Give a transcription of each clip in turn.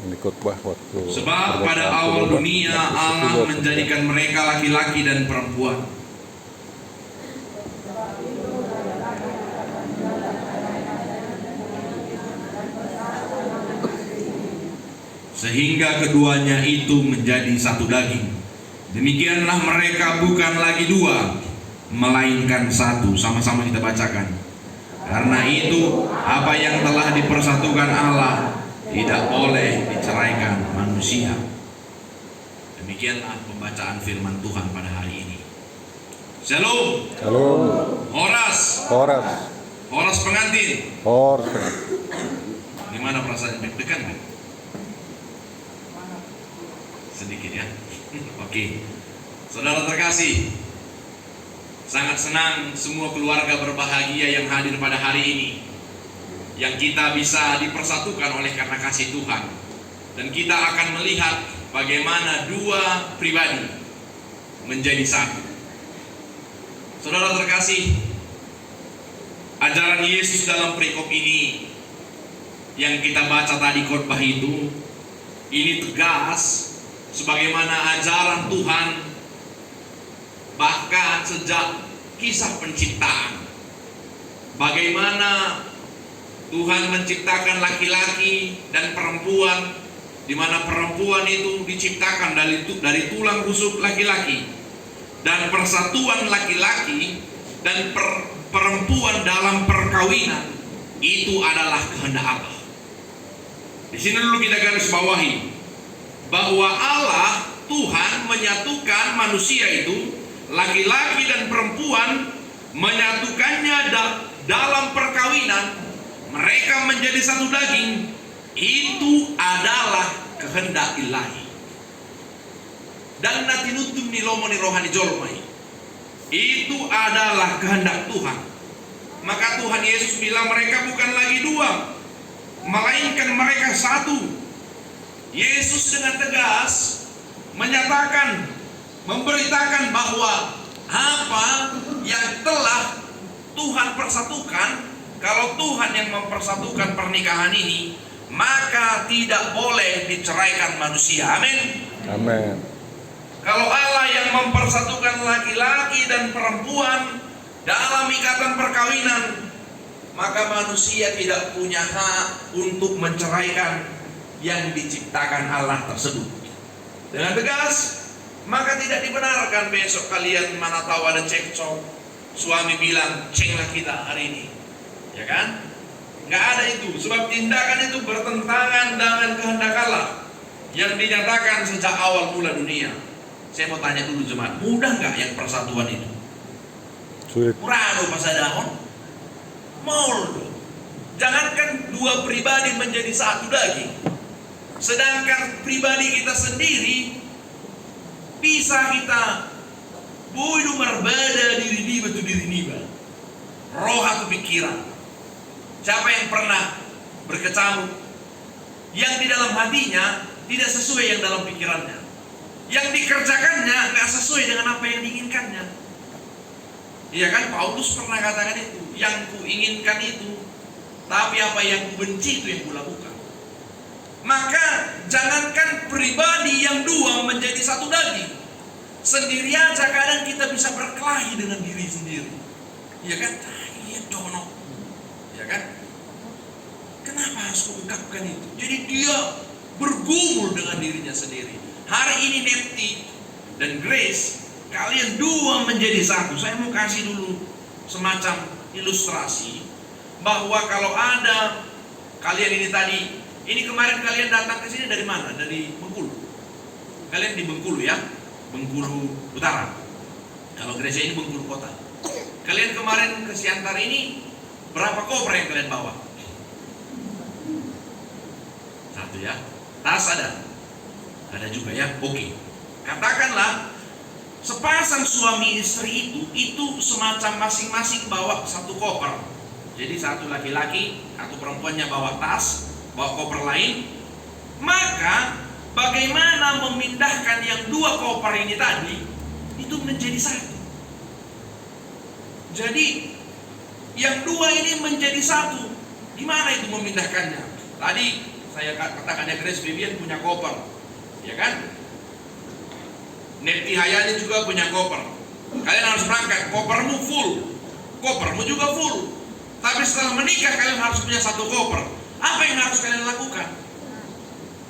Ini khotbah waktu Sebab pada awal dunia Allah menjadikan mereka laki-laki dan perempuan. Sehingga keduanya itu menjadi satu daging. Demikianlah mereka bukan lagi dua, melainkan satu. Sama-sama kita bacakan. Karena itu apa yang telah dipersatukan Allah tidak boleh diceraikan manusia. Demikianlah pembacaan firman Tuhan pada hari ini. Shalom. Shalom. Horas. Horas. Horas pengantin. Horas. Gimana perasaan deg-degan kan? Sedikit ya. Oke. Saudara terkasih, sangat senang semua keluarga berbahagia yang hadir pada hari ini, yang kita bisa dipersatukan oleh karena kasih Tuhan. Dan kita akan melihat bagaimana dua pribadi menjadi satu. Saudara terkasih, ajaran Yesus dalam perikop ini yang kita baca tadi khotbah itu, ini tegas sebagaimana ajaran Tuhan bahkan sejak kisah penciptaan. Bagaimana Tuhan menciptakan laki-laki dan perempuan, di mana perempuan itu diciptakan dari tulang rusuk laki-laki, dan persatuan laki-laki dan perempuan dalam perkawinan itu adalah kehendak Allah. Di sini dulu kita garis bawahi bahwa Allah Tuhan menyatukan manusia itu, laki-laki dan perempuan, menyatukannya dalam perkawinan, mereka menjadi satu daging. Itu adalah kehendak ilahi. Dan natinutum nilomoni rohani jolmai, itu adalah kehendak Tuhan. Maka Tuhan Yesus bilang mereka bukan lagi dua, melainkan mereka satu. Yesus dengan tegas menyatakan, memberitakan bahwa apa yang telah Tuhan persatukan, kalau Tuhan yang mempersatukan pernikahan ini, maka tidak boleh diceraikan manusia. Amin. Amin. Kalau Allah yang mempersatukan laki-laki dan perempuan dalam ikatan perkawinan, maka manusia tidak punya hak untuk menceraikan yang diciptakan Allah tersebut. Dengan tegas, maka tidak dibenarkan besok kalian mana tahu ada cekcok, suami bilang cenglah kita hari ini, ya kan? Nggak ada itu, sebab tindakan itu bertentangan dengan kehendak Allah yang dinyatakan sejak awal mula dunia. Saya mau tanya dulu jemaat, mudah nggak yang persatuan itu? Sulit. Murah pasadahon, mau. Jangankan dua pribadi menjadi satu daging, sedangkan pribadi kita sendiri bisa kita boidu merbada diri niba tu diri niba, roh atau pikiran. Siapa yang pernah berkecamuk yang di dalam hatinya tidak sesuai yang dalam pikirannya, yang dikerjakannya nggak sesuai dengan apa yang diinginkannya? Iya kan, Paulus pernah katakan itu, yang kuinginkan itu, tapi apa yang kubenci itu yang kulakukan. Maka jangankan pribadi yang dua menjadi satu daging, sendiri aja kadang kita bisa berkelahi dengan diri sendiri. Iya kan? Iya dono. Ya kan? Kenapa harus mengungkapkan itu? Jadi dia bergumul dengan dirinya sendiri. Hari ini Nepti dan Grace, kalian dua menjadi satu. Saya mau kasih dulu semacam ilustrasi bahwa kalau ada kalian ini tadi, ini kemarin kalian datang ke sini dari mana? Dari Bengkulu. Kalian di Bengkulu ya, Bengkulu Utara. Kalau gereja ini Bengkulu Kota. Kalian kemarin ke Siantar ini berapa koper yang kalian bawa? Satu ya. Tas ada? Ada juga ya. Oke. Katakanlah sepasang suami istri itu semacam masing-masing bawa satu koper. Jadi satu laki-laki, satu perempuannya bawa tas, bawa koper lain. Maka bagaimana memindahkan yang dua koper ini tadi itu menjadi satu? Jadi yang dua ini menjadi satu. Gimana itu memindahkannya? Tadi saya katakan ya, Grace Vivian punya koper, ya kan? Nepti Hayani juga punya koper. Kalian harus berangkat, kopermu full, kopermu juga full. Tapi setelah menikah kalian harus punya satu koper. Apa yang harus kalian lakukan?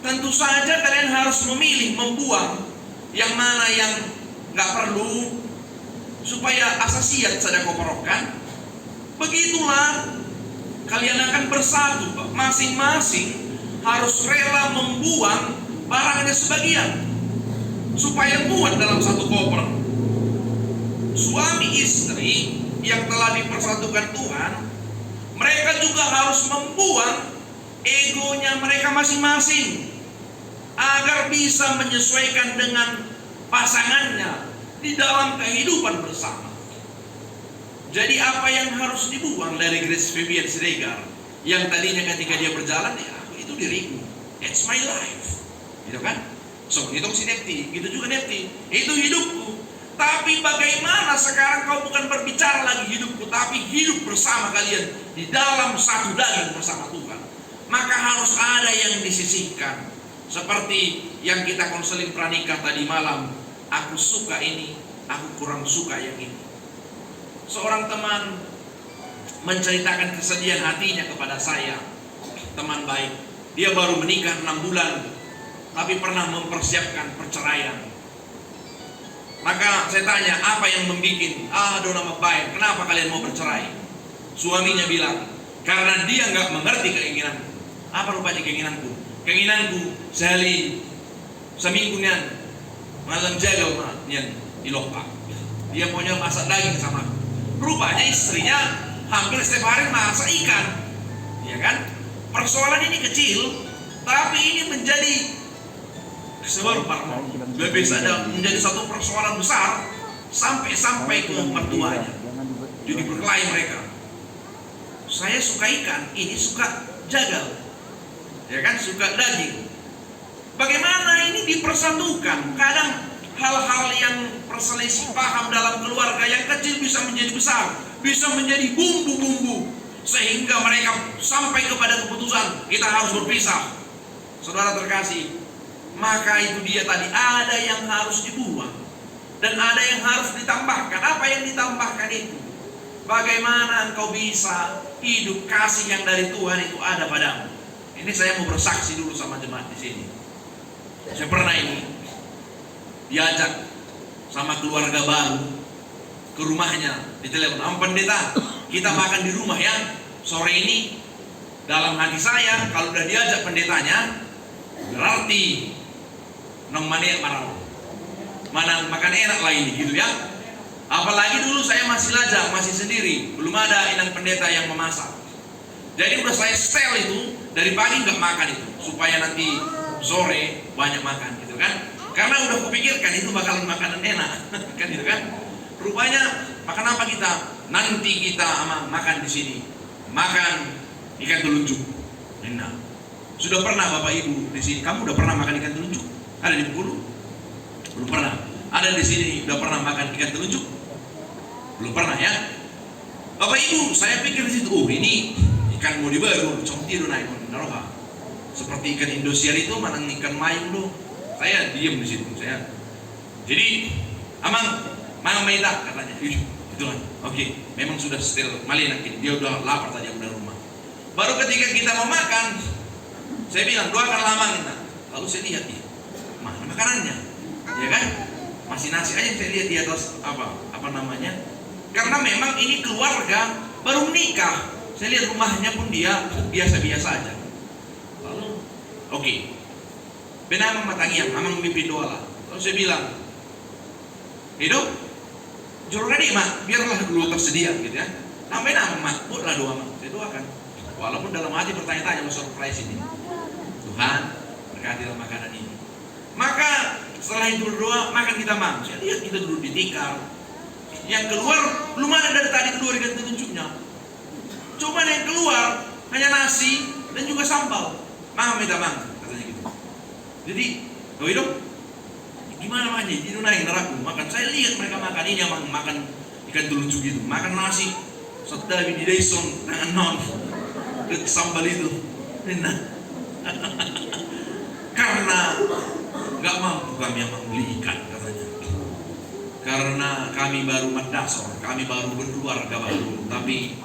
Tentu saja kalian harus memilih, membuang yang mana yang nggak perlu, supaya asasiat sada koperokan. Begitulah kalian akan bersatu. Masing-masing harus rela membuang barangnya sebagian supaya muat dalam satu koper. Suami istri yang telah dipersatukan Tuhan, mereka juga harus membuang egonya mereka masing-masing agar bisa menyesuaikan dengan pasangannya di dalam kehidupan bersama. Jadi apa yang harus dibuang dari Grace Vivian Siregar yang tadinya ketika dia berjalan, ya itu diriku, it's my life, gitu kan? So itu si Nepti, gitu juga Nepti, itu hidupku. Tapi bagaimana sekarang kau bukan berbicara lagi hidupku, tapi hidup bersama kalian di dalam satu daging bersama Tuhan. Maka harus ada yang disisihkan. Seperti yang kita konseling pranikah tadi malam, aku suka ini, aku kurang suka yang ini. Seorang teman menceritakan kesedihan hatinya kepada saya, teman baik. Dia baru menikah 6 bulan, tapi pernah mempersiapkan perceraian. Maka saya tanya, apa yang membuat nama baik, kenapa kalian mau bercerai? Suaminya bilang, karena dia nggak mengerti keinginanku. Apa rupanya keinginanku? Keinginanku sehari seminggunya malam jaga nian ilopak. Dia maunya masak daging sama aku. Rupanya istrinya hampir setiap hari masak ikan, ya kan? Persoalan ini kecil, tapi ini menjadi menjadi satu persoalan besar sampai ke mertuanya. Jadi berkelahi mereka. Saya suka ikan, ini suka jagal, ya kan? Suka daging. Bagaimana ini dipersatukan? Kadang hal-hal yang perselisih paham dalam keluarga yang kecil bisa menjadi besar, bisa menjadi bumbu-bumbu, sehingga mereka sampai kepada keputusan kita harus berpisah. Saudara terkasih, maka itu dia tadi, ada yang harus dibuang dan ada yang harus ditambahkan. Apa yang ditambahkan itu? Bagaimana engkau bisa hidup kasih yang dari Tuhan itu ada padamu. Ini saya mau bersaksi dulu sama jemaat di sini. Saya pernah ini diajak sama keluarga baru ke rumahnya, di telepon, pendeta, kita makan di rumah ya sore ini. Dalam hati saya, kalau udah diajak pendetanya, berarti nong mana makan enak lah ini, gitu ya. Apalagi dulu saya masih lajang, masih sendiri, belum ada inang pendeta yang memasak. Jadi udah saya setel itu dari pagi nggak makan itu, supaya nanti sore banyak makan, gitu kan? Karena udah kupikirkan itu bakalan makanan enak, kan gitu kan? Rupanya makan apa kita? Nanti kita makan di sini, makan ikan telunjuk. Nah, sudah pernah Bapak Ibu di sini? Kamu udah pernah makan ikan telunjuk? Ada di Bengkulu? Belum pernah. Ada di sini udah pernah makan ikan telunjuk? Belum pernah ya? Bapak Ibu, saya pikir di situ, ini ikan mau dibaru, contiru naik naroha. Seperti ikan Indosiar itu, mana ikan mayung tuh. Saya diam di situ, saya. Jadi, Mang Maida katanya, itu kan. Oke, memang sudah setel malenak ini. Dia udah lapar tadi udah rumah. Baru ketika kita mau makan, saya bilang doakan lama kita. Lalu saya lihat dia, mana makanannya, ya kan? Masih nasi aja saya lihat di atas apa namanya? Karena memang ini keluarga baru menikah. Saya lihat rumahnya pun dia biasa-biasa aja. Lalu, oke. Benar matangian, amang mimpi doa lah. Lalu saya bilang, hidup, jurus tadi mak, biarlah dulu tersedia gitu ya. Nambahin mak, buatlah doa mak. Saya doakan. Walaupun dalam hati bertanya-tanya, surprise ini. Tuhan, berkatilah makanan ini. Maka setelah itu berdoa, makan kita mang. Saya lihat kita duduk di tikar. Yang keluar belum ada dari tadi keluar ikan telunjuknya. Cuma yang keluar hanya nasi dan juga sambal. Mang minta mang. Jadi, kau hidup gimana makanya? Itu naik neraku makan. Saya lihat mereka makan ini, makan ikan telunjuk gitu, makan nasi, setelah di deson tangan non, sambal itu, nah, Karena nggak mampu kami yang membeli ikan katanya. Karena kami baru mandasor, kami baru berkeluarga baru, tapi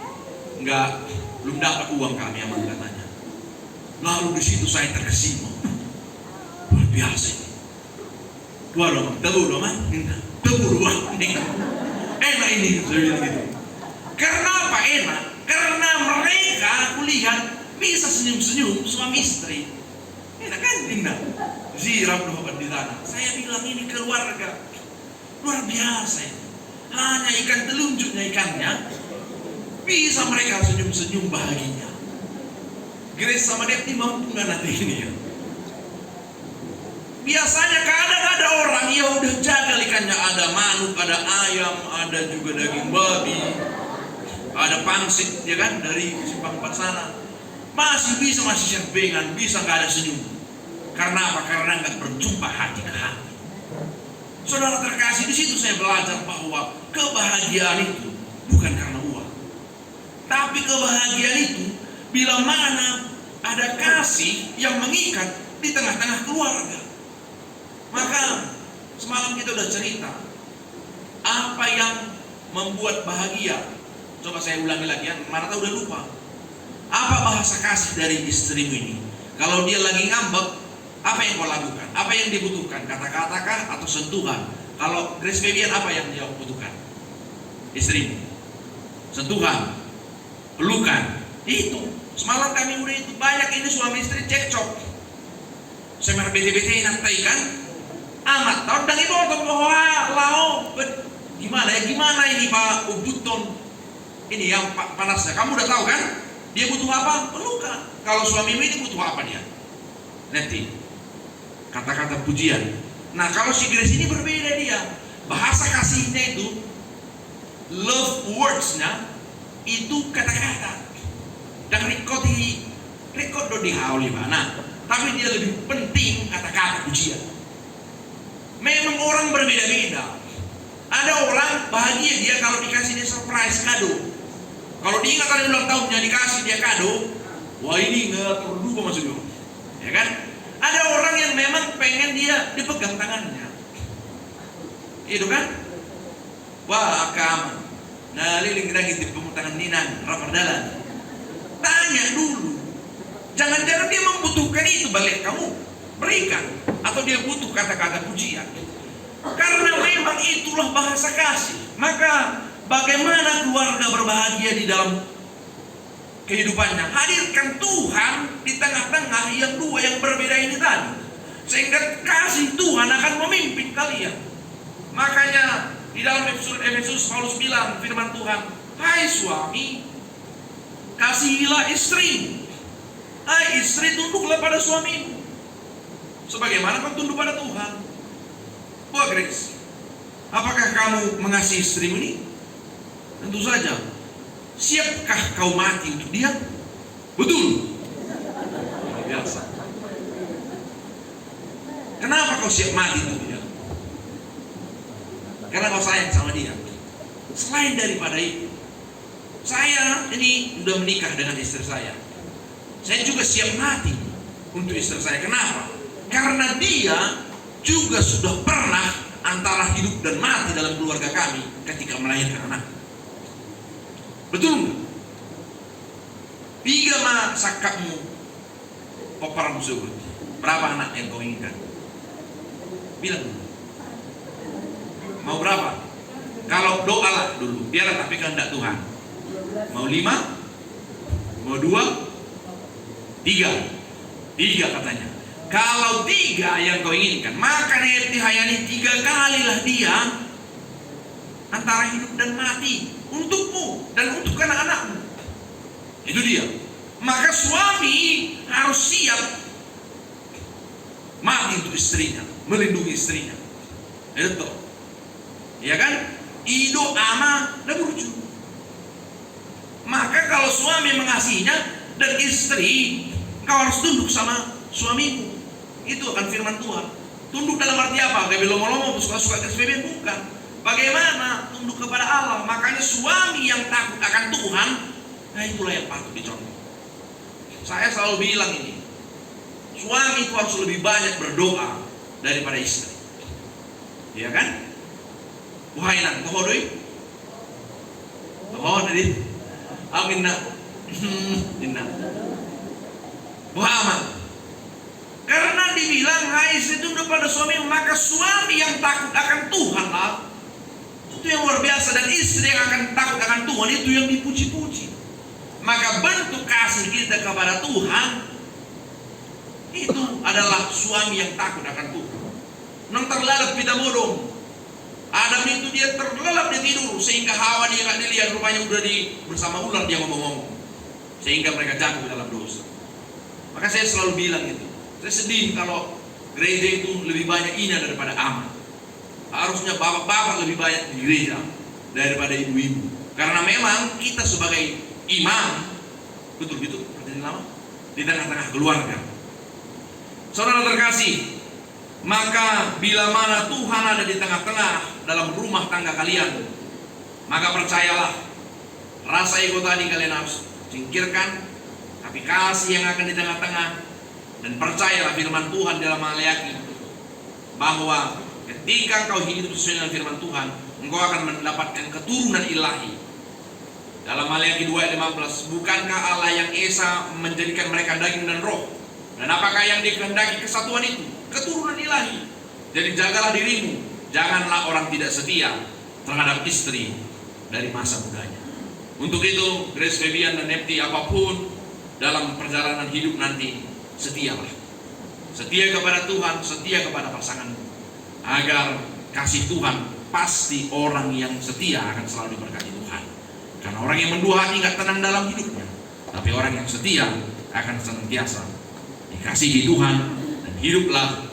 belum dapat uang kami yang katanya. Lalu di situ saya terkesima, luar biasa. Dua dong, tebu dong, enak ini, saya bilang gitu. Karena apa enak? Karena mereka, aku lihat bisa senyum-senyum suami istri. Enak kan? Indah. Zirap doa di tanah. Saya bilang ini keluarga luar biasa. Hanya ikan telunjuknya ikannya bisa mereka senyum-senyum bahagia. Grace sama Depti mampu nggak nanti ini ya? Biasanya kadang ada orang ya udah jaga ikannya, ada manuk, ada ayam, ada juga daging babi, ada pangsit ya kan dari simpang 4 sana. Masih serbengan, bisa nggak ada senyum. Karena apa? Karena nggak berjumpa hati ke hati. Saudara terkasih, di situ saya belajar bahwa kebahagiaan itu bukan karena uang, tapi kebahagiaan itu bila mana ada kasih yang mengikat di tengah-tengah keluarga. Maka semalam kita udah cerita apa yang membuat bahagia. Coba saya ulangi lagi ya, mana tahu udah lupa. Apa bahasa kasih dari istrimu ini? Kalau dia lagi ngambek, apa yang kau lakukan? Apa yang dibutuhkan? Kata-kata kah atau sentuhan? Kalau Grace Fabian apa yang dia butuhkan? Istrimu sentuhan, pelukan. Itu semalam kami udah itu banyak ini suami istri cekcok. Semer bete-bete nanti kan amat tahu dan ibu bahwa lau gimana ini Pak Ubuton ini yang panasnya. Kamu udah tahu kan? Dia butuh apa? Pelukan. Kalau suamimu ini butuh apa dia? Nanti kata-kata pujian. Nah kalau si Grace ini berbeda dia. Bahasa kasihnya itu, love words-nya itu kata-kata. Dan record di hauli mana. Tapi dia lebih penting kata-kata pujian. Memang orang berbeda-beda. Ada orang bahagia dia kalau dikasih dia surprise kado. Kalau diingat kali ulang tahunnya dikasih dia kado, wah ini nggak perlu maksudnya, ya kan? Ada orang yang memang pengen dia dipegang tangannya, itu kan? Wah kamu, nah liling lagi di tangan ninan, rapar dalan. Tanya dulu, jangan-jangan dia membutuhkan itu balik kamu berikan, atau dia butuh kata-kata pujian. Karena memang itulah bahasa kasih. Maka bagaimana keluarga berbahagia di dalam kehidupannya? Hadirkan Tuhan di tengah-tengah yang dua yang berbeda ini tadi, sehingga kasih Tuhan akan memimpin kalian. Makanya di dalam Efesus Paulus bilang firman Tuhan, hai suami, kasihilah istri. Hai istri, tunduklah pada suamimu sebagaimana kau tunduk pada Tuhan. Wah Grace, apakah kamu mengasihi istrimu ini? Tentu saja. Siapkah kau mati untuk dia? Betul. Biasa. Kenapa kau siap mati untuk dia? Karena kau sayang sama dia. Selain daripada itu, saya ini sudah menikah dengan istri saya. Saya juga siap mati untuk istri saya. Kenapa? Karena dia juga sudah pernah antara hidup dan mati dalam keluarga kami ketika melahirkan anak. Betul nggak? 3 mah sakapmu peparmu sebut. Berapa anak yang kau inginkan? Bilang dulu. Mau berapa? Kalau doa lah dulu, biarlah tapi kehendak Tuhan. Mau 5? Mau 2? 3? 3 katanya. Kalau 3 yang kau inginkan, maka Neti Hayani 3 kalilah dia antara hidup dan mati untukmu dan untuk anak-anakmu. Itu dia. Maka suami harus siap mati untuk istrinya, melindungi istrinya. Itu, ya kan? Ido ama dan burju. Maka kalau suami mengasihinya dan istri, kau harus tunduk sama suamimu. Itu akan firman Tuhan. Tunduk dalam arti apa? Kayak lomo-lomo suka-suka kesebeben, bukan. Bagaimana tunduk kepada Allah? Makanya suami yang takut akan Tuhan, nah itulah yang patut dicontoh. Saya selalu bilang ini, suami itu harus lebih banyak berdoa daripada istri. Iya kan? Wahai nang tohodoi. Tohod tadi. Amin nak. Inna. Wahama. Karena dibilang hai istri tunduk pada suami, maka suami yang takut akan Tuhan lah. Itu yang luar biasa, dan istri yang akan takut akan Tuhan itu yang dipuji-puji. Maka bentuk kasih kita kepada Tuhan itu adalah suami yang takut akan Tuhan. Nang terlalap kita bodong. Adam itu dia terlelap dia tidur, sehingga Hawa dia nggak dilihat, rupanya udah bersama ular dia ngomong-ngomong, sehingga mereka jatuh ke dalam dosa. Maka saya selalu bilang itu, saya sedih kalau gereja itu lebih banyak ina daripada ama. Harusnya bapak-bapak lebih banyak di gereja daripada ibu-ibu, karena memang kita sebagai imam betul-betul di tengah-tengah keluarga. Saudara terkasih, maka bila mana Tuhan ada di tengah-tengah dalam rumah tangga kalian, maka percayalah, rasa ego tadi kalian harus singkirkan, tapi kasih yang akan di tengah-tengah. Dan percayalah firman Tuhan dalam Maleakhi bahwa ketika kau hidup sesuai dengan firman Tuhan, engkau akan mendapatkan keturunan ilahi. Dalam Maleakhi 2 ayat 15, bukankah Allah yang esa menjadikan mereka daging dan roh? Dan apakah yang dikehendaki kesatuan itu? Keturunan ilahi. Jadi jagalah dirimu, janganlah orang tidak setia terhadap istri dari masa mudanya. Untuk itu, Grace Febian dan Nepti, apapun dalam perjalanan hidup nanti, setialah. Setia kepada Tuhan, setia kepada pasanganmu, agar kasih Tuhan, pasti orang yang setia akan selalu diberkati Tuhan. Karena orang yang mendua hati gak tenang dalam hidupnya, tapi orang yang setia akan senantiasa dikasihi Tuhan, dan hiduplah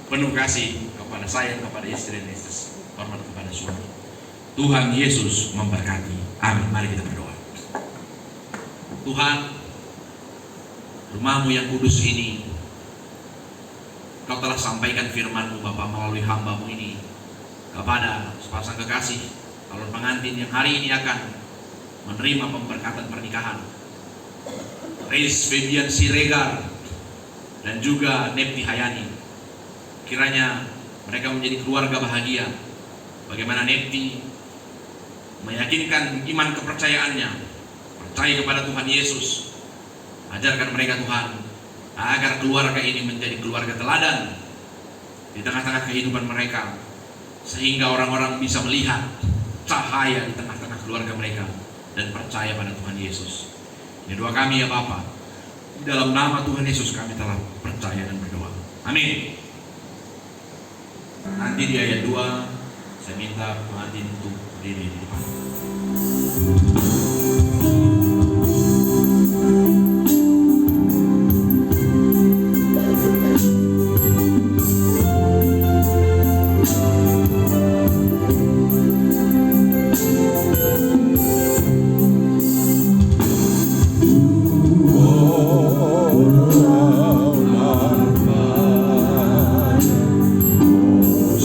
penuh kasih kepada saya, kepada istri dan istri, hormat kepada suami. Tuhan Yesus memberkati. Amin. Mari kita berdoa. Tuhan, rumah-Mu yang kudus ini, Kau telah sampaikan firman-Mu Bapa melalui hamba-Mu ini kepada sepasang kekasih calon pengantin yang hari ini akan menerima pemberkatan pernikahan, Grace Febian Siregar dan juga Nepti Hayani. Kiranya mereka menjadi keluarga bahagia. Bagaimana Nepti meyakinkan iman kepercayaannya, percaya kepada Tuhan Yesus. Ajarkan mereka Tuhan, agar keluarga ini menjadi keluarga teladan di tengah-tengah kehidupan mereka, sehingga orang-orang bisa melihat cahaya di tengah-tengah keluarga mereka dan percaya pada Tuhan Yesus. Ini doa kami ya Bapa. Di dalam nama Tuhan Yesus kami telah percaya dan berdoa. Amin. Nanti di ayat 2 saya minta pengantin untuk berdiri di depan.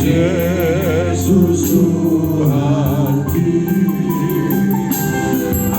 Yesus Tuhan kita.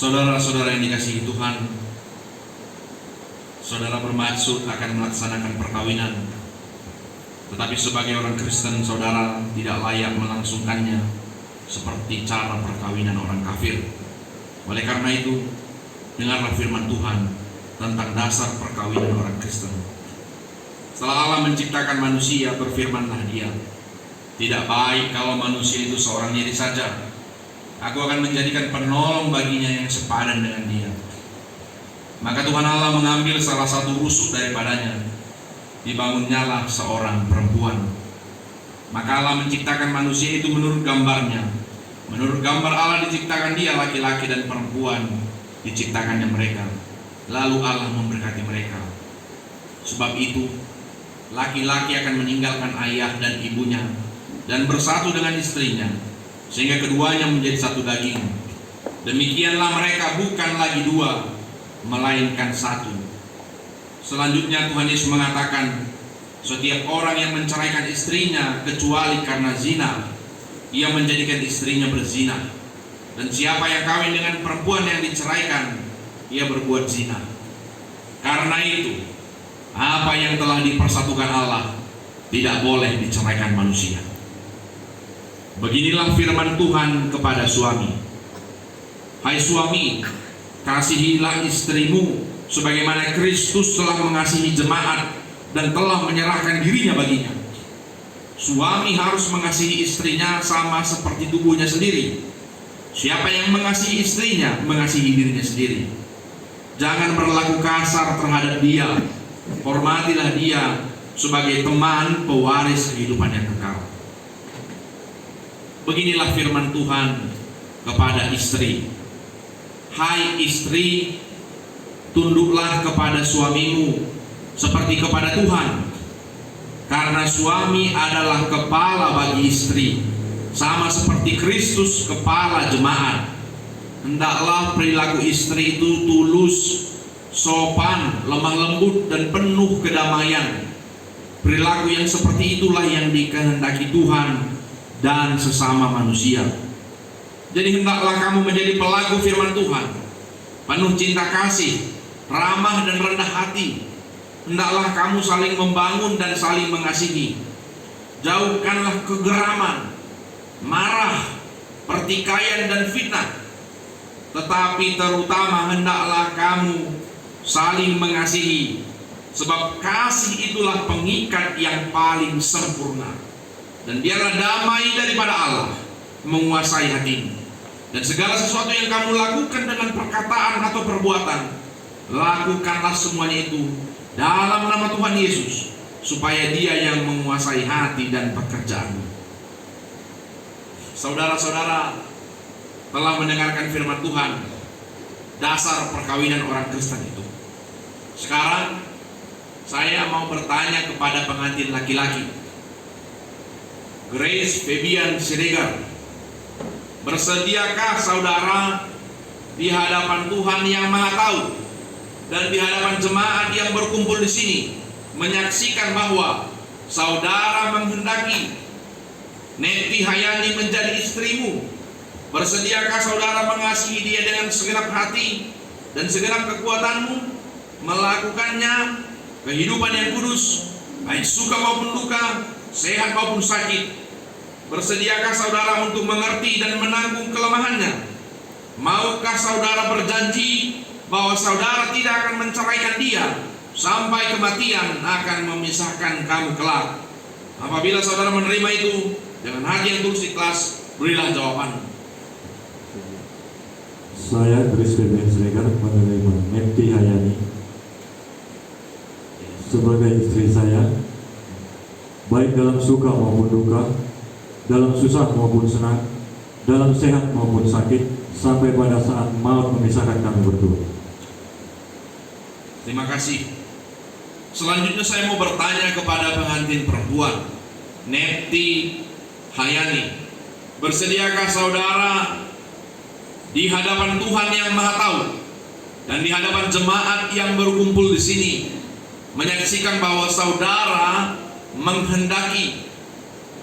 Saudara-saudara yang dikasihi Tuhan, saudara bermaksud akan melaksanakan perkawinan, tetapi sebagai orang Kristen saudara tidak layak melangsungkannya seperti cara perkawinan orang kafir. Oleh karena itu, dengarlah firman Tuhan tentang dasar perkawinan orang Kristen. Setelah Allah menciptakan manusia, berfirmanlah Dia, "Tidak baik kalau manusia itu seorang diri saja. Aku akan menjadikan penolong baginya yang sepadan dengan dia." Maka Tuhan Allah mengambil salah satu rusuk daripadanya, dibangunnyalah seorang perempuan. Maka Allah menciptakan manusia itu menurut gambarnya. Menurut gambar Allah diciptakan dia, laki-laki dan perempuan diciptakannya mereka. Lalu Allah memberkati mereka. Sebab itu, laki-laki akan meninggalkan ayah dan ibunya dan bersatu dengan istrinya, sehingga keduanya menjadi satu daging. Demikianlah mereka bukan lagi dua, melainkan satu. Selanjutnya Tuhan Yesus mengatakan, setiap orang yang menceraikan istrinya kecuali karena zina, ia menjadikan istrinya berzina. Dan siapa yang kawin dengan perempuan yang diceraikan, ia berbuat zina. Karena itu, apa yang telah dipersatukan Allah tidak boleh diceraikan manusia. Beginilah firman Tuhan kepada suami. Hai suami, kasihilah istrimu sebagaimana Kristus telah mengasihi jemaat dan telah menyerahkan dirinya baginya. Suami harus mengasihi istrinya sama seperti tubuhnya sendiri. Siapa yang mengasihi istrinya, mengasihi dirinya sendiri. Jangan berlaku kasar terhadap dia. Hormatilah dia sebagai teman pewaris kehidupan yang kekal. Beginilah firman Tuhan kepada istri. Hai istri, tunduklah kepada suamimu seperti kepada Tuhan. Karena suami adalah kepala bagi istri, sama seperti Kristus kepala jemaat. Hendaklah perilaku istri itu tulus, sopan, lemah lembut, dan penuh kedamaian. Perilaku yang seperti itulah yang dikehendaki Tuhan dan sesama manusia. Jadi hendaklah kamu menjadi pelaku firman Tuhan, penuh cinta kasih, ramah dan rendah hati. Hendaklah kamu saling membangun dan saling mengasihi. Jauhkanlah kegeraman, marah, pertikaian dan fitnah. Tetapi terutama hendaklah kamu saling mengasihi, sebab kasih itulah pengikat yang paling sempurna. Dan biarlah damai daripada Allah menguasai hatimu. Dan segala sesuatu yang kamu lakukan dengan perkataan atau perbuatan, lakukanlah semuanya itu dalam nama Tuhan Yesus, supaya Dia yang menguasai hati dan pekerjaanmu. Saudara-saudara telah mendengarkan firman Tuhan, dasar perkawinan orang Kristen itu. Sekarang saya mau bertanya kepada pengantin laki-laki, Grace Fabian Siregar, bersediakah saudara di hadapan Tuhan yang Maha Tahu dan di hadapan jemaat yang berkumpul di sini menyaksikan bahwa saudara menghendaki Neti Hayani menjadi istrimu? Bersediakah saudara mengasihi dia dengan segenap hati dan segenap kekuatanmu, melakukannya kehidupan yang kudus, baik suka maupun duka, sehat maupun sakit? Bersediakah saudara untuk mengerti dan menanggung kelemahannya? Maukah saudara berjanji bahwa saudara tidak akan menceraikan dia sampai kematian akan memisahkan kamu kelak? Apabila saudara menerima itu dengan hati yang tulus ikhlas, berilah jawaban. Saya Grace Fabian Siregar menerima Neti Hayani sebagai istri saya, baik dalam suka maupun duka, dalam susah maupun senang, dalam sehat maupun sakit, sampai pada saat maut memisahkan kami berdua. Terima kasih. Selanjutnya saya mau bertanya kepada pengantin perempuan, Neti Hayani. Bersediakah saudara di hadapan Tuhan yang Maha Tahu dan di hadapan jemaat yang berkumpul di sini menyaksikan bahwa saudara menghendaki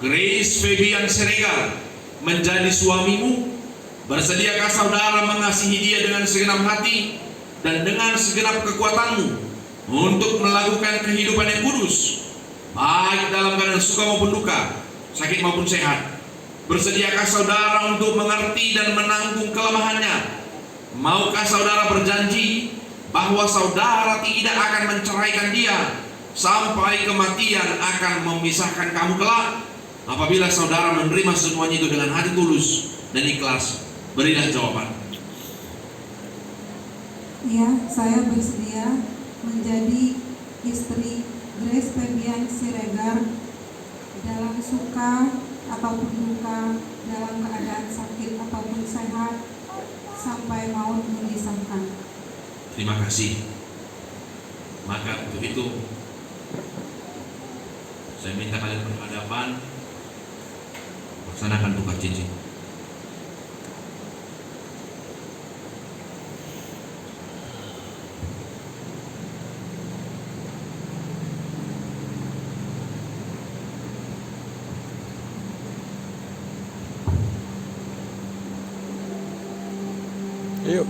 Grace Fabian Siregar menjadi suamimu Bersediakah saudara mengasihi dia dengan segenap hati dan dengan segenap kekuatanmu untuk melakukan kehidupan yang kudus, baik dalam keadaan suka maupun duka, sakit maupun sehat? Bersediakah saudara untuk mengerti dan menanggung kelemahannya? Maukah saudara berjanji bahwa saudara tidak akan menceraikan dia sampai kematian akan memisahkan kamu kelak? Apabila saudara menerima semuanya itu dengan hati tulus dan ikhlas, berilah jawaban. Ya, saya bersedia menjadi istri Grace Febian Siregar dalam suka ataupun duka, dalam keadaan sakit ataupun sehat, sampai maut memisahkan. Terima kasih. Maka untuk itu saya minta kalian berhadapan, laksanakan tukar cincin. Yuk.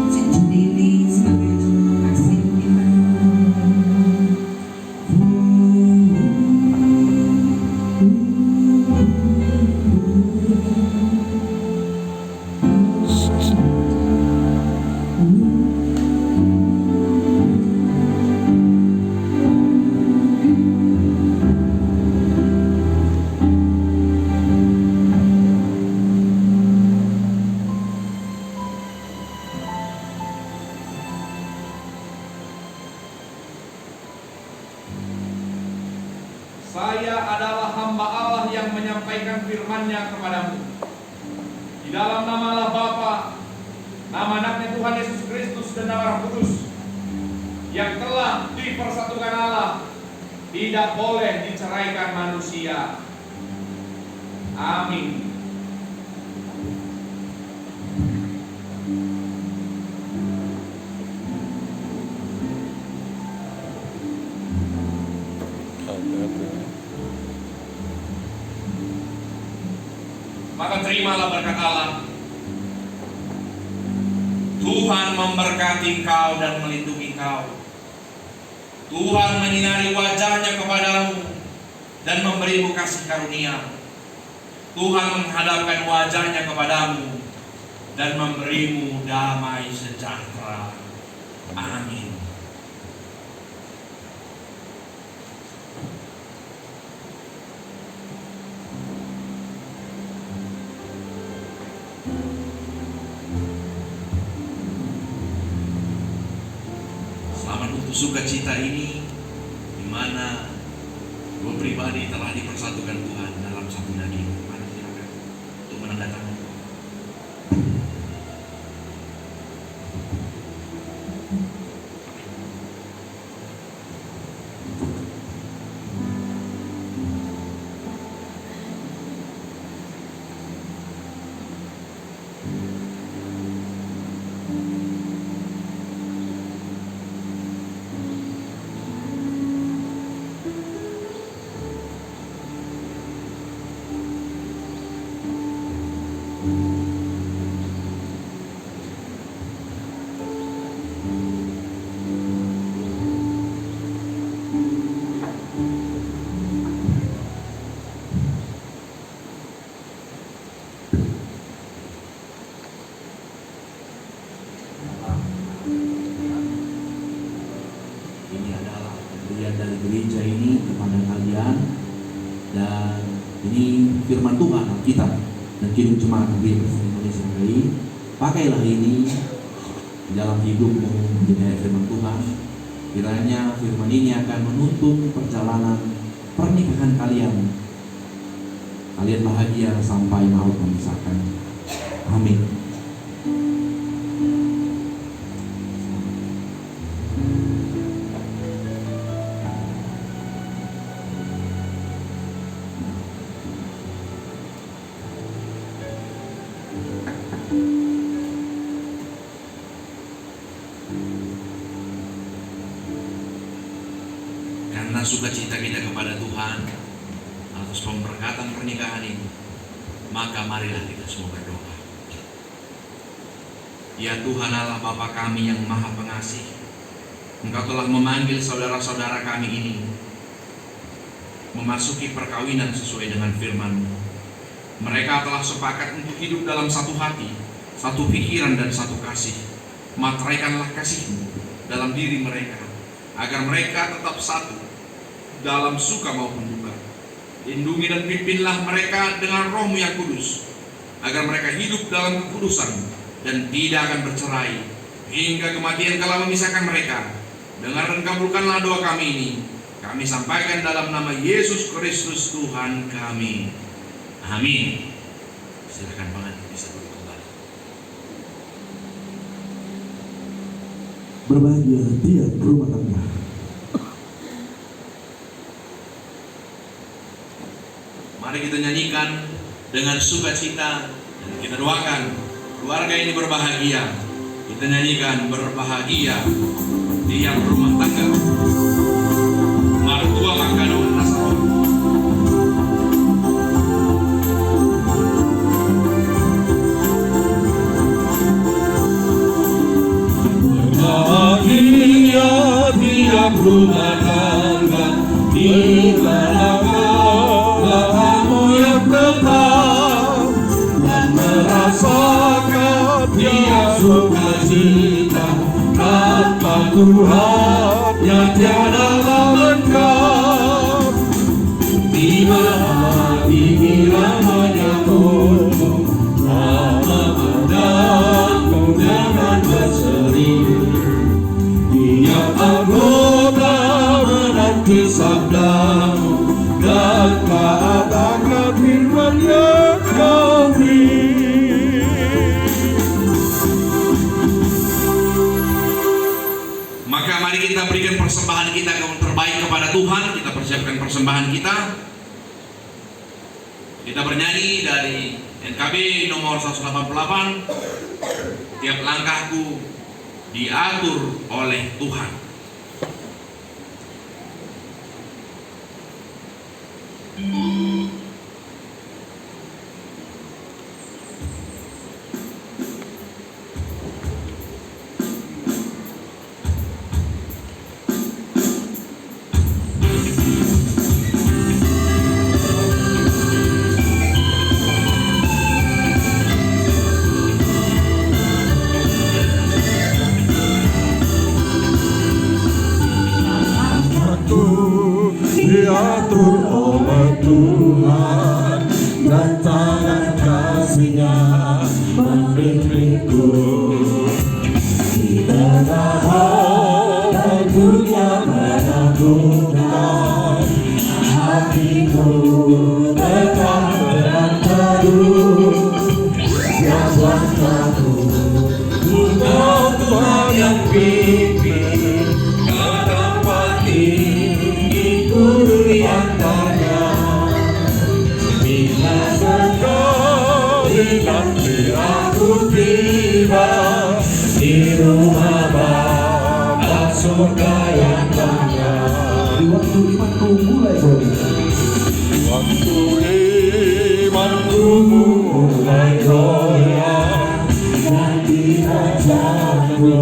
Cincin ini sebagai kasih kita. Saya adalah hamba Allah yang menyampaikan firman-Nya kepadamu. Di dalam nama Allah Bapa, nama anaknya Tuhan Yesus Kristus dan nama Roh Kudus, yang telah dipersatukan Allah, tidak boleh diceraikan manusia. Amin. Maka terimalah berkat Allah. Tuhan memberkati engkau dan melindungi engkau. Tuhan menyinari wajah-Nya kepadamu dan memberimu kasih karunia. Tuhan menghadapkan wajah-Nya kepadamu dan memberimu damai sejahtera. Amin. Selamat untuk sukacita ini, di mana dua pribadi telah dipersatukan Tuhan dalam satu daging. Mari silakan untuk menandatangani. Ini adalah pemberian dari gereja ini kepada kalian, dan ini firman Tuhan kita dan Kidung Jemaat Gereja Kristen Indonesia RI. Pakailah ini di dalam hidupmu menjadi firman Tuhan. Kiranya firman ini akan menuntun perjalanan pernikahan kalian. Kalian bahagia sampai maut memisahkan. Amin. Karena sukacita kita kepada Tuhan atas pemberkatan pernikahan ini, maka marilah kita semua berdoa. Ya Tuhan Allah Bapa kami yang Maha Pengasih, Engkau telah memanggil saudara-saudara kami ini memasuki perkawinan sesuai dengan firman-Mu. Mereka telah sepakat untuk hidup dalam satu hati, satu pikiran dan satu kasih. Materaikanlah kasih-Mu dalam diri mereka, agar mereka tetap satu dalam suka maupun duka. Lindungi dan pimpinlah mereka dengan Roh-Mu yang kudus, agar mereka hidup dalam kekudusan dan tidak akan bercerai hingga kematian kala memisahkan mereka. Dengar dan kabulkanlah doa kami ini. Kami sampaikan dalam nama Yesus Kristus Tuhan kami. Amin. Silakan pengantin bisa duduk kembali. Berbahagia tiap rumah tangga. Mari kita nyanyikan dengan sukacita dan kita doakan keluarga ini berbahagia. Kita nyanyikan berbahagia tiap rumah tangga. Martua Mangkano Nasrul. Bahagia tiap rumah tangga, di mana kamu yang tetap dan merasakan tiap sukacita tanpa Tuhan yang tiada lengkap. Di mana pikiran menyambutmu, lama mendaku dengan berseri. Tiap anggota menanti sabdamu dan taat firman yang kau beri. Maka mari kita berikan persembahan kita yang terbaik kepada Tuhan. Kita persiapkan persembahan kita. Kita bernyanyi dari NKB nomor 188. Tiap langkahku diatur oleh Tuhan. Diatur oleh Tuhan dan tangan kasih-Nya membimbingku. Di tengah waktunya menentukan, hatiku tetap tenang teduh. Tiap langkahku Engkau Tuhan yang pimpin, ke tempat di antaranya. Bila sekali nanti aku tiba di rumah Bapa surga yang bangga. Di waktu imanku mulai goyah. Waktu imanku mulai goyah dan dirajaku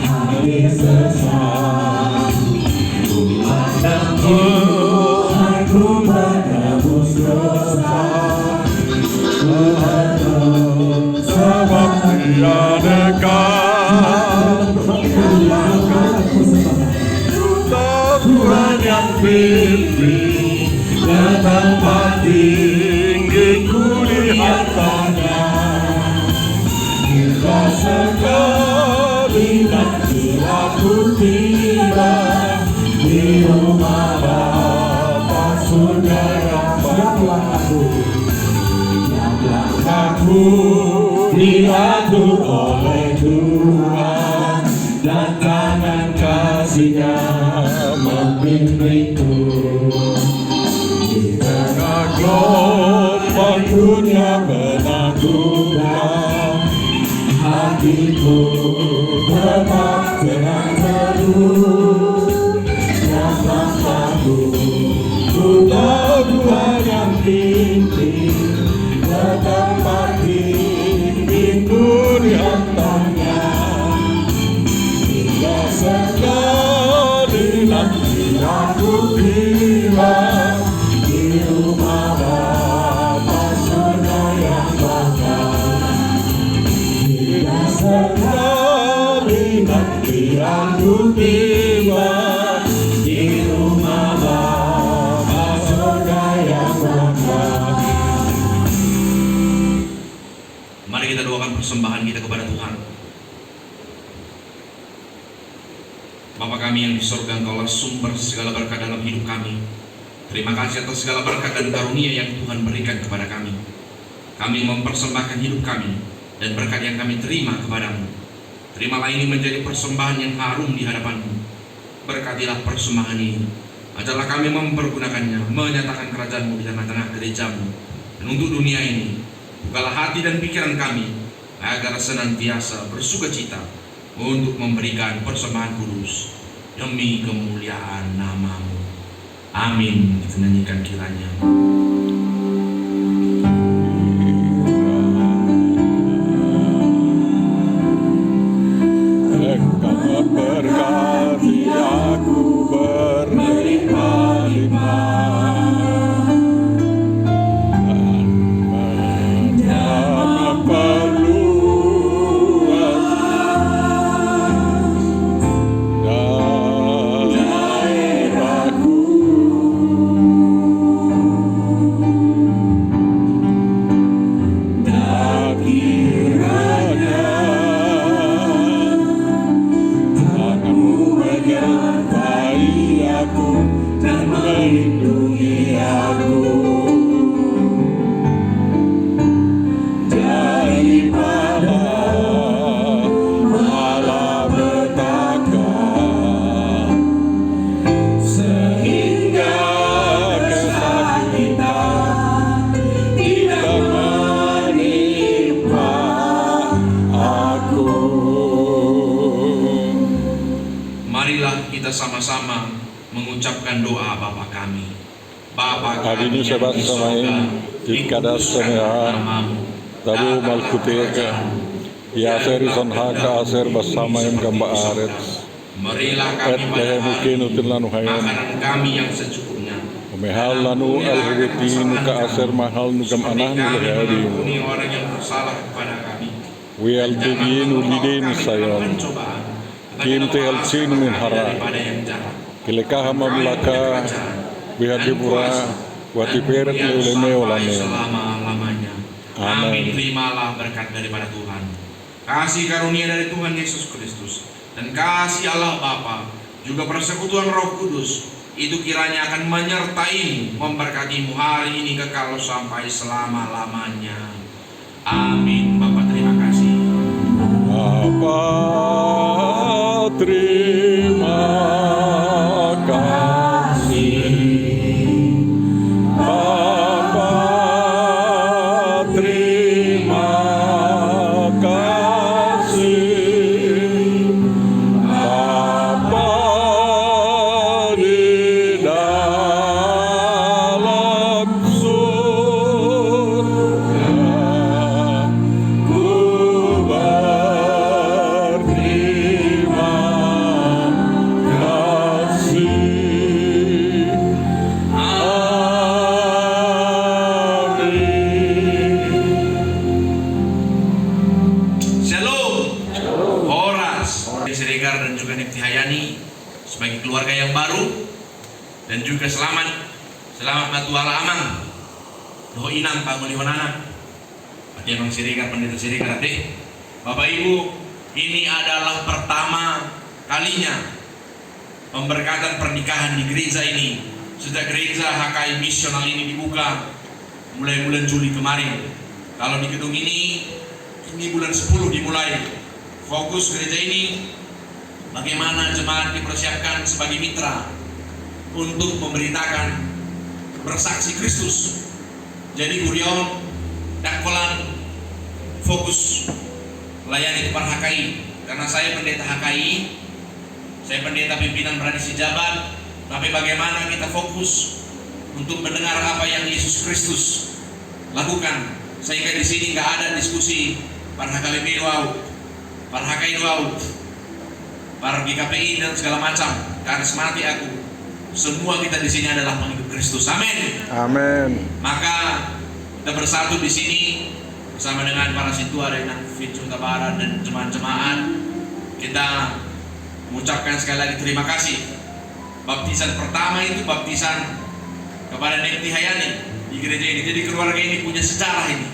habis sesat. Aku menebus dosa, sebab Dia dekat. Tuhan yang pimpin ke tempat tinggiku lihatnya. Bila sekali nanti aku tiba di rumah Bapa surga yang Siaplah aku diatur oleh Tuhan dan tangan kasih-Nya membimbingku. Di tengah gelombang dunia menakutkan, hatiku tetap tenang teduh. Yang dan ku tiba di rumah Bapa surga yang megah. Mari kita doakan persembahan kita kepada Tuhan. Bapa kami yang di surga, Engkaulah sumber segala berkat dalam hidup kami. Terima kasih atas segala berkat dan karunia yang Tuhan berikan kepada kami. Kami mempersembahkan hidup kami dan berkat yang kami terima kepadamu. Terimalah ini menjadi persembahan yang harum di hadapanmu. Berkatilah persembahan ini. Ajarlah kami mempergunakannya, menyatakan kerajaan-Mu di tengah-tengah gereja-Mu. Dan untuk dunia ini, bukalah hati dan pikiran kami, agar senantiasa bersukacita untuk memberikan persembahan kudus demi kemuliaan nama-Mu. Amin. Kita nyanyikan kiranya. Engkau berkati aku berlimpah-limpah dan menjaga perluas daerahku. Dan kiranya tanganmu menyertai aku dan melindungi aku daripada malapetaka, sehingga kesakitan tidak menimpa aku. Marilah kita sama-sama mengucapkan doa Bapa kami. Bapa kami Adini yang sebat di surga, samain dikada dikuduskan semeha namamu. tabu Datanglah malkuteka kerajaanmu. ya seri son haka aser bersama yang gamba aret Marilah kami et pada lehe hari mungkin ini utin lanu hayam makanan kami yang secukupnya. umehal lanu alhuruti nuka aser mahal nugam anah nu Kami lehe hari mengampuni orang yang bersalah kepada kami. wial tibin ulidin sayon kim te alcin min hara kilekah mamlaka bihadibura wati peret leleme olane. selama-lamanya. Amin. Amin. Terimalah berkat daripada Tuhan. Kasih karunia dari Tuhan Yesus Kristus dan kasih Allah Bapa, juga persekutuan Roh Kudus itu kiranya akan menyertai-mu, memberkati-mu hari ini kekal sampai selama-lamanya. Amin. Bapa terima kasih. Bapa terima kasih. Bapa terima kasih. Bapa di dalam surga, ku berterima kasih. Amin. Shalom. Horas, Siregar dan juga Nifti Hayani sebagai keluarga yang baru, dan juga selamat Matuala Amang Doh Inang Pangulihonana Pati Emang Siregar, Pendeta Siregar adik. Bapak Ibu, ini adalah pertama kalinya pemberkatan pernikahan di gereja ini sejak gereja HKI misional ini dibuka mulai bulan Juli kemarin. Kalau di gedung ini bulan 10 dimulai. Fokus gereja ini bagaimana jemaat dipersiapkan sebagai mitra untuk memberitakan bersaksi Kristus. Jadi Gurion Dakolan fokus melayani di HKI, karena saya pendeta HKI, saya pendeta pimpinan tradisi Jabat. Tapi bagaimana kita fokus untuk mendengar apa yang Yesus Kristus lakukan, sehingga di sini nggak ada diskusi para HKBP doau, para HKI doau, para GKPI dan segala macam. Karismati aku, semua kita di sini adalah pengikut Kristus. Amin. Amin. Maka kita bersatu di sini bersama dengan para situa dari Fit Sumatera Barat dan jemaat-jemaat. Kita mengucapkan sekali lagi terima kasih. Baptisan pertama itu baptisan kepada Nekti Hayani di gereja ini. Jadi keluarga ini punya sejarah ini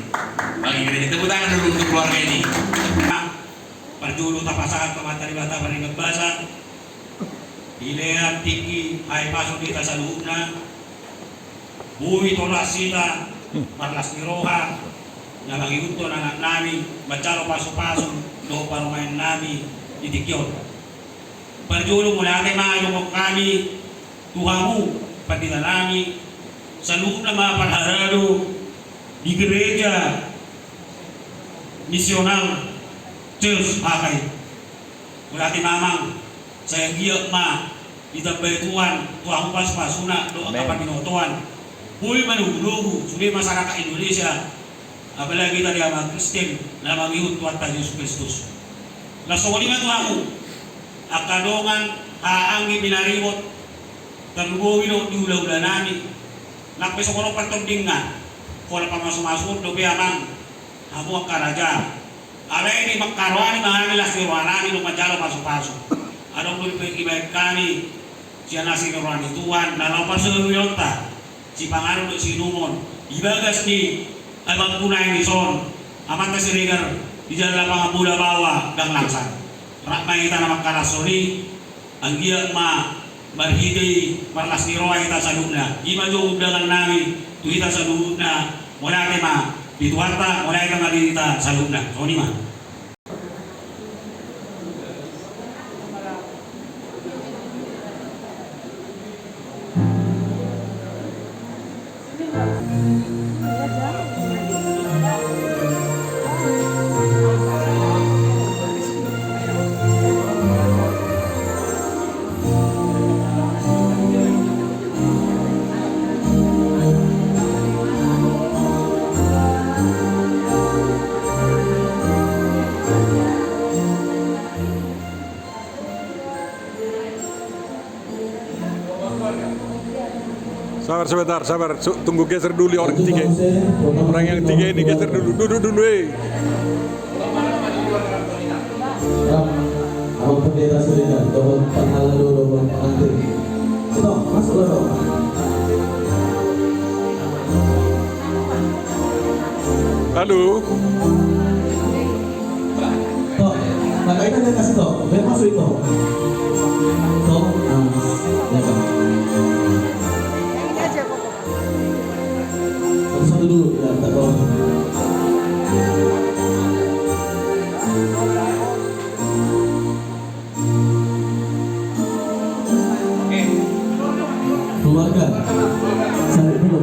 bagi gereja. Tepuk tangan dulu untuk keluarga ini. Perjulu tapasakan pematari bata beringat basa Ilea tiki hai pasok kita sa luhna Bumi torasita Marlas niroha na magigunto na anak nami Macalo paso-paso do parumayan nami itikyon. Perjulu mula ate maayong kami Tuhamu pati nami sa loob na mga panharado di gereja misional Church Hakay. Mula ate mamang saya giyak ma itabay tuan Tuhamu pas-pasuna do ang kapaminotuan. Huy manugunugu sulit masyarakat Indonesia apalagi tadi ama Kristen na mangyud Tuhan ta Yesus Kristus. Nasuli man Tuhamu akadongan haangi binarimot talubuwi do diula-ula nami nakpe sa kono pagtundingan kola pa masuk-masuk do biamang hamu ang karaja alay ni magkarwani mahami lasirwanani do majalo pasok-pasok anong lumipagibayag kami siya na sinurwani Tuhan nalaw pa sa uyonta si Pangaro do sinumon ibagas ni abang punay ni Son amat na si Rigar di jalan lapang Bula Bawa dan Langsan rakmay kita na magkarasoni ang giyak marhidi marlas ni roa kita sa luna ima jo undangan namin tu kita sa luna mula tema dituata mula kita malita sa luna so ni ma Sabar sebentar, sabar. Tunggu geser dulu orang tiga. Orang yang tiga ini geser dulu. Duduk dulu, Abang pendeta sudah doa penghalang dulu doa pengantin. Stop, masuk dulu. Halo. Toh, maka kita dia kasih toh, biar masuk itu. Toh, ya kan. Satu dulu, ya tak tahu. Keluarga, saya dulu.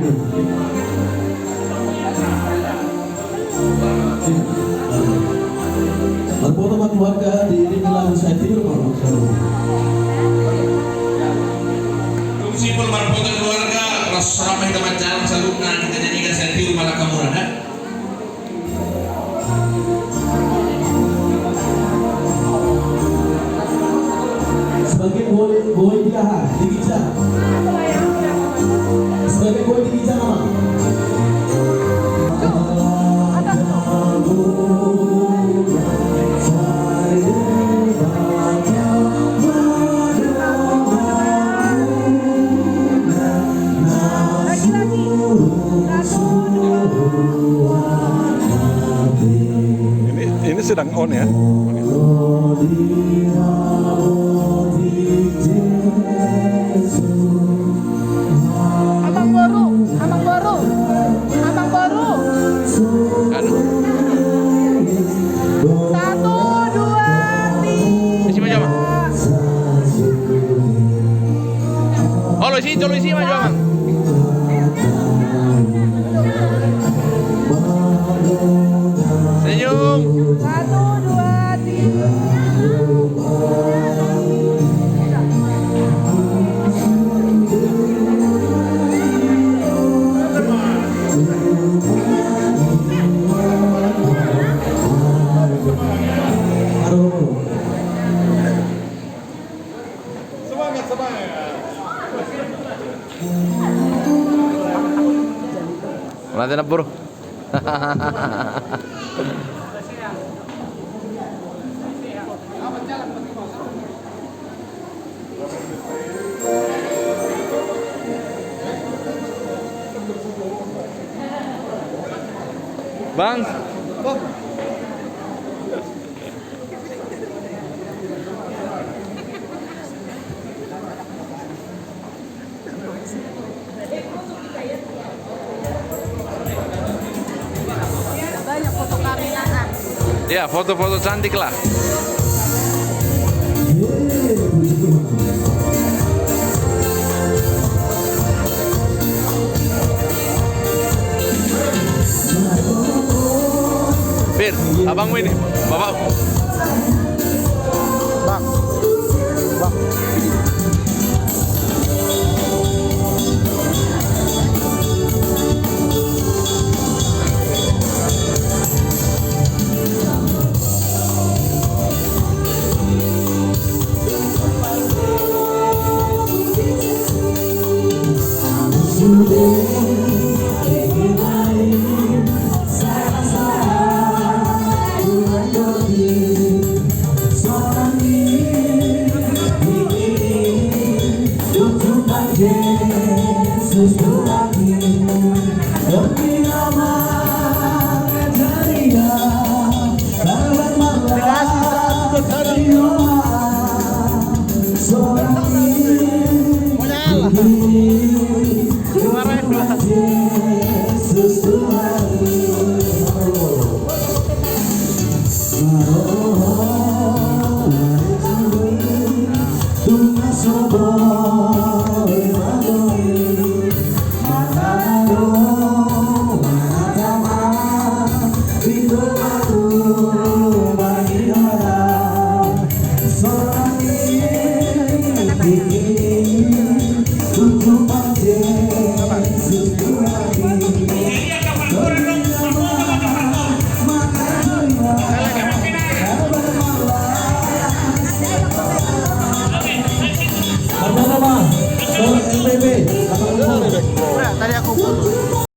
Berfoto sama keluarga di lagu saya tidur mau. Simpel marfoto keluarga ras ramai teman jalan salutna kita nyanyikan sentiru malah kamu ada. Sebagai boy dia di Giza. Sebagai boy di Giza nama. Ini sedang on ya. Abang baru. Satu, dua, tiga. Oh, lo isi maju bang. Senyum. Satu, dua, tiga. Nanti nabur. Bang. Banyak foto kamilaan. Ya, foto-foto cantik lah. Fir, abangmu ini, bapakmu. Bang. Bang. Ada nama, NPB, Tadi aku foto.